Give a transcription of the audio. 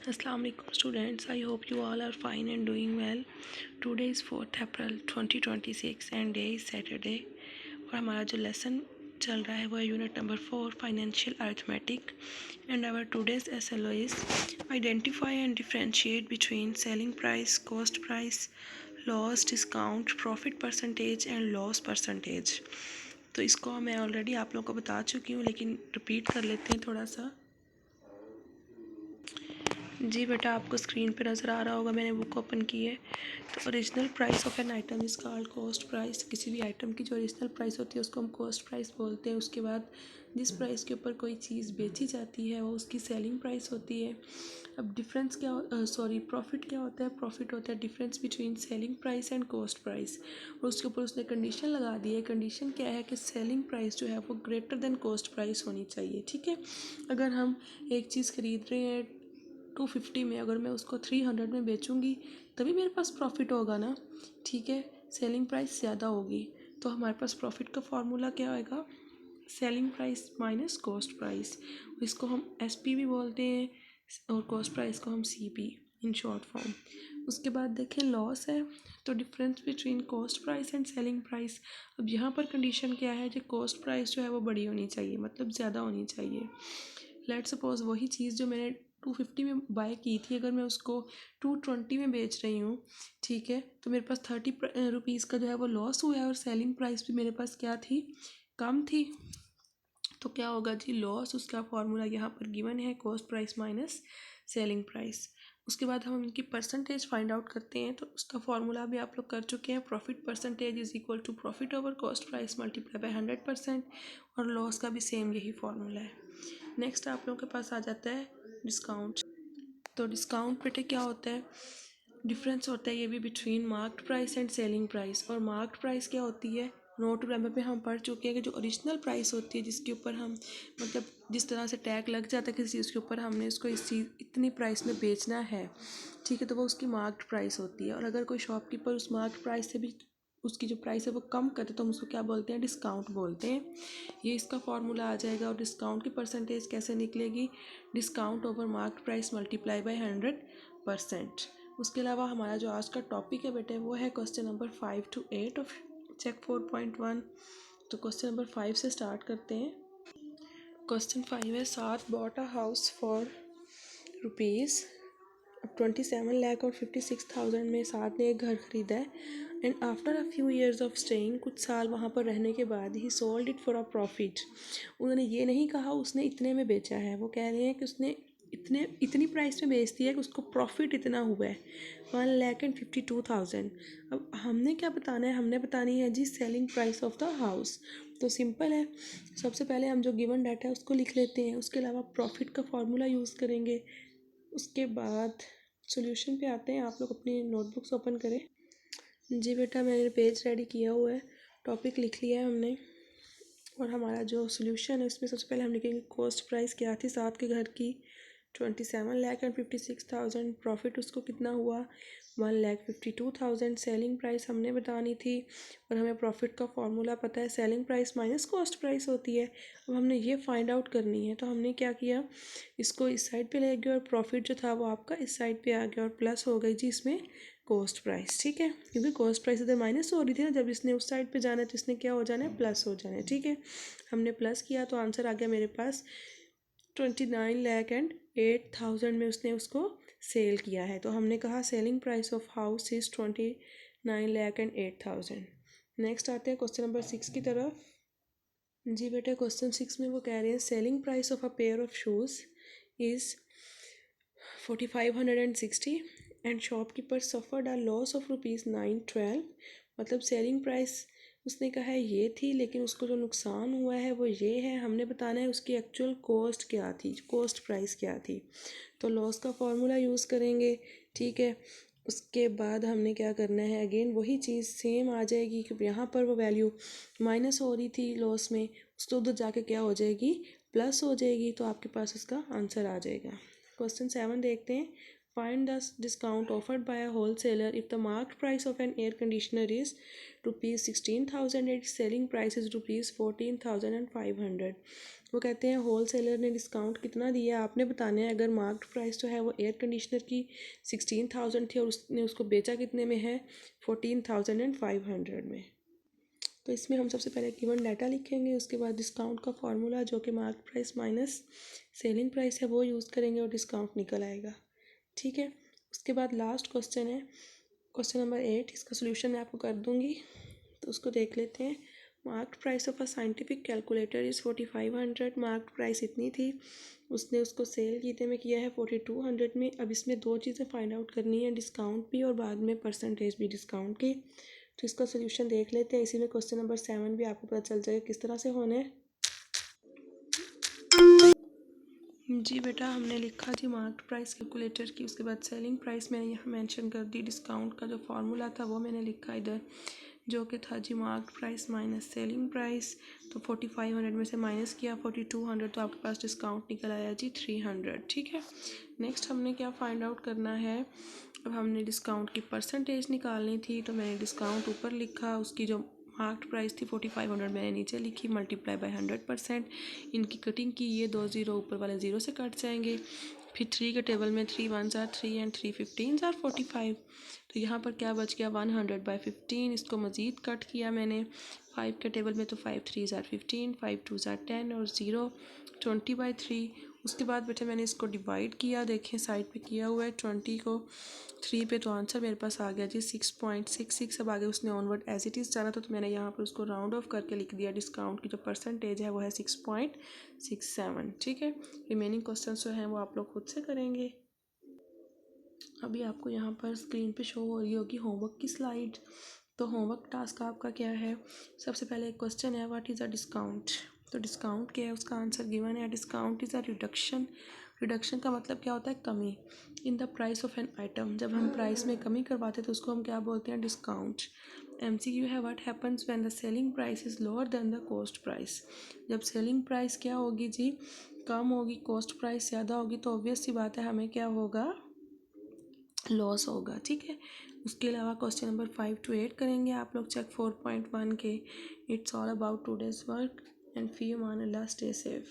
Assalamu alaikum students. I hope you all are fine and doing well. Today is 4th April 2026 and day is Saturday. और हमारा जो lesson चल रहा है वो है unit number 4 financial arithmetic and our today's SLO is identify and differentiate between selling price, cost price, loss, discount, profit percentage and loss percentage. तो इसको मैं ऑलरेडी आप लोगों को बता चुकी हूँ, लेकिन रिपीट कर लेते हैं थोड़ा सा। जी बेटा, आपको स्क्रीन पे नज़र आ रहा होगा, मैंने बुक ओपन की है। तो original price of an item is called cost price. किसी भी आइटम की जो ओरिजिनल प्राइस होती है उसको हम कॉस्ट प्राइस बोलते हैं। उसके बाद जिस प्राइस के ऊपर कोई चीज़ बेची जाती है वो उसकी सेलिंग प्राइस होती है। अब डिफरेंस क्या प्रॉफिट क्या होता है? प्रॉफिट होता है difference between selling price and cost price. और उसके ऊपर उसने कंडीशन लगा दी है। कंडीशन क्या है कि सेलिंग प्राइस जो है वो ग्रेटर देन कॉस्ट प्राइस होनी चाहिए। ठीक है, अगर हम एक चीज़ खरीद रहे हैं 250 में, अगर मैं उसको 300 में बेचूंगी तभी मेरे पास प्रॉफिट होगा ना। ठीक है, सेलिंग प्राइस ज़्यादा होगी तो हमारे पास प्रॉफिट का फॉर्मूला क्या होएगा? Selling price minus cost price. इसको हम SP भी बोलते हैं और कॉस्ट प्राइस को हम CP इन शॉर्ट फॉर्म। उसके बाद देखें लॉस है, तो difference between cost price and selling price. अब यहाँ पर कंडीशन क्या है कि कॉस्ट प्राइस जो है वो बड़ी होनी चाहिए, मतलब ज़्यादा होनी चाहिए। लेट सपोज वही चीज़ जो मैंने 250 में बाय की थी, अगर मैं उसको 220 में बेच रही हूँ, ठीक है, तो मेरे पास 30 रुपीज़ का जो है वो लॉस हुआ है और सेलिंग प्राइस भी मेरे पास क्या थी? कम थी। तो क्या होगा जी? लॉस, उसका फॉर्मूला यहाँ पर गिवन है, cost price minus selling price. उसके बाद हम इनकी परसेंटेज फाइंड आउट करते हैं, तो उसका फॉर्मूला भी आप लोग कर चुके हैं। Profit percentage is equal to profit over cost price multiply by 100%। और लॉस का भी सेम यही फॉर्मूला है। नेक्स्ट आप लोगों के पास आ जाता है डिस्काउंट। तो डिस्काउंट बेटे क्या होता है? डिफरेंस होता है ये भी between marked price and selling price. और मार्क्ड प्राइस क्या होती है? नोट ग्रामर पे हम पढ़ चुके हैं कि जो ओरिजिनल प्राइस होती है, जिसके ऊपर हम मतलब जिस तरह से टैग लग जाता है किसी चीज़ के ऊपर, हमने इसको इस चीज़ इतनी प्राइस में बेचना है, ठीक है, तो वो उसकी मार्क्ड प्राइस होती है। और अगर कोई शॉपकीपर उस मार्क्ड प्राइस से भी उसकी जो प्राइस है वो कम करते तो हम उसको क्या बोलते हैं? डिस्काउंट बोलते हैं। ये इसका फॉर्मूला आ जाएगा। और डिस्काउंट की परसेंटेज कैसे निकलेगी? Discount over marked price multiply by 100%। उसके अलावा हमारा जो आज का टॉपिक है बेटे वो है question number 5 to 8 of check 4.1। तो क्वेश्चन नंबर 5 से स्टार्ट करते हैं। क्वेश्चन 5 है, सात bought a house for rupees 27,56,000 में साथ ने एक घर खरीदा है। And after a few years of staying, कुछ साल वहाँ पर रहने के बाद ही sold it for a profit. उन्होंने ये नहीं कहा उसने इतने में बेचा है, वो कह रहे हैं कि उसने इतनी प्राइस में बेच दिया कि उसको प्रॉफिट इतना हुआ है, 1,52,000। अब हमने क्या बताना है? हमने बतानी है जी selling price of the house. तो सिंपल है, सबसे पहले हम जो गिवन डाटा है उसको लिख लेते हैं। उसके अलावा प्रॉफिट का फॉर्मूला यूज़ करेंगे। उसके बाद सॉल्यूशन पे आते हैं। आप लोग अपनी नोटबुक्स ओपन करें। जी बेटा, मैंने पेज रेडी किया हुआ है, टॉपिक लिख लिया है हमने। और हमारा जो सॉल्यूशन है उसमें सबसे पहले हम लिखेंगे कॉस्ट प्राइस क्या थी सात के घर की? 27,56,000। प्रॉफिट उसको कितना हुआ? 1,52,000। सेलिंग प्राइस हमने बतानी थी और हमें प्रॉफिट का फॉर्मूला पता है, selling price minus cost price होती है। अब हमने ये फाइंड आउट करनी है, तो हमने क्या किया, इसको इस साइड पे ले गए और प्रॉफिट जो था वो आपका इस साइड पे आ गया और प्लस हो गई जी इसमें कॉस्ट प्राइस। ठीक है, क्योंकि कॉस्ट प्राइस इधर माइनस हो रही थी ना, जब इसने उस साइड पे जाना है तो इसने क्या हो जाना है? प्लस हो जाना है। ठीक है, हमने प्लस किया तो आंसर आ गया मेरे पास 29,08,000 में उसने उसको सेल किया है। तो हमने कहा selling price of house is 29,08,000। Next आते हैं क्वेश्चन नंबर 6 की तरफ। जी बेटा, क्वेश्चन 6 में वो कह रहे हैं selling price of a pair of shoes is 4,560 and shopkeeper suffered a loss of ₹912। मतलब सेलिंग प्राइस उसने कहा है ये थी, लेकिन उसको जो नुकसान हुआ है वो ये है। हमने बताना है उसकी एक्चुअल कॉस्ट क्या थी, कॉस्ट प्राइस क्या थी। तो लॉस का फॉर्मूला यूज़ करेंगे। ठीक है, उसके बाद हमने क्या करना है, अगेन वही चीज़ सेम आ जाएगी कि यहाँ पर वो वैल्यू माइनस हो रही थी लॉस में, उसको उधर जाके क्या हो जाएगी? प्लस हो जाएगी। तो आपके पास इसका आंसर आ जाएगा। क्वेश्चन 7 देखते हैं। Find the discount offered by a wholesaler if the marked price of an air conditioner is rupees 16,000 and its selling price is rupees 14,500। वो कहते हैं होल सेलर ने डिस्काउंट कितना दिया आपने बताना है। अगर मार्क्ड प्राइस जो है वो एयर कंडीशनर की 16,000 थी और उसने उसको बेचा कितने में है 14,500 में। तो इसमें हम सबसे पहले गिवन डाटा लिखेंगे, उसके बाद डिस्काउंट का फार्मूला जो कि mark price minus selling price है वो यूज़ करेंगे और डिस्काउंट निकल आएगा। ठीक है, उसके बाद लास्ट क्वेश्चन है क्वेश्चन नंबर 8। इसका सोल्यूशन मैं आपको कर दूंगी, तो उसको देख लेते हैं। Marked price of a scientific calculator is 4500। Marked price इतनी थी, उसने उसको सेल कितने में किया है 4200 में। अब इसमें दो चीज़ें फाइंड आउट करनी है, डिस्काउंट भी और बाद में परसेंटेज भी डिस्काउंट की। तो इसका सोल्यूशन देख लेते हैं। इसी में क्वेश्चन नंबर 7 भी आपको पता चल जाएगा किस तरह से होने हैं। जी बेटा, हमने लिखा जी मार्क्ड प्राइस कैलकुलेटर की, उसके बाद सेलिंग प्राइस मैंने यहाँ मेंशन कर दी। डिस्काउंट का जो फार्मूला था वो मैंने लिखा इधर, जो कि था जी marked price minus selling price. तो 4500 में से माइनस किया 4200, तो आपके पास डिस्काउंट निकल आया जी 300। ठीक है, नेक्स्ट हमने क्या फाइंड आउट करना है। अब हमने डिस्काउंट की परसेंटेज निकालनी थी, तो मैंने डिस्काउंट ऊपर लिखा, उसकी जो मार्क्ड प्राइस थी 4500 मैंने नीचे लिखी, मल्टीप्लाई बाय 100%। इनकी कटिंग की, ये 2 ज़ीरो ऊपर वाले ज़ीरो से कट जाएंगे। फिर 3 के टेबल में 3 1s are 3 and 3 15s are 45। तो यहाँ पर क्या बच गया 100/15। इसको मज़ीद कट किया मैंने 5 के टेबल में, तो 5 3s are 15, 5 2s are 10 और 0 20/3। उसके बाद बेटा मैंने इसको डिवाइड किया, देखें साइड पे किया हुआ है 20 को 3 पे, तो आंसर मेरे पास आ गया जी 6.66। अब आगे उसने ऑनवर्ड एज इट इज़ जाना था, तो मैंने यहाँ पर उसको राउंड ऑफ करके लिख दिया। डिस्काउंट की जो परसेंटेज है वो है 6.67। ठीक है, रिमेनिंग क्वेश्चन जो हैं वो आप लोग खुद से करेंगे। अभी आपको यहाँ पर स्क्रीन पे शो हो रही होगी होमवर्क की स्लाइड। तो होमवर्क टास्क आपका क्या है, सबसे पहले एक क्वेश्चन है व्हाट इज़ अ डिस्काउंट। तो डिस्काउंट क्या है, उसका आंसर गिवन है। Discount is a reduction. Reduction का मतलब क्या होता है, कमी in the price of an item. जब हम प्राइस में कमी करवाते हैं तो उसको हम क्या बोलते हैं, डिस्काउंट। MCQ है what happens when the selling price is lower than the cost price. जब सेलिंग प्राइस क्या होगी जी, कम होगी, कॉस्ट प्राइस ज़्यादा होगी, तो ऑब्वियस सी बात है हमें क्या होगा, लॉस होगा। ठीक है, उसके अलावा क्वेश्चन नंबर 5 to 8 करेंगे आप लोग चेक 4.1 के। It's all about today's work and fee मान अल्लाह, स्टे सेफ।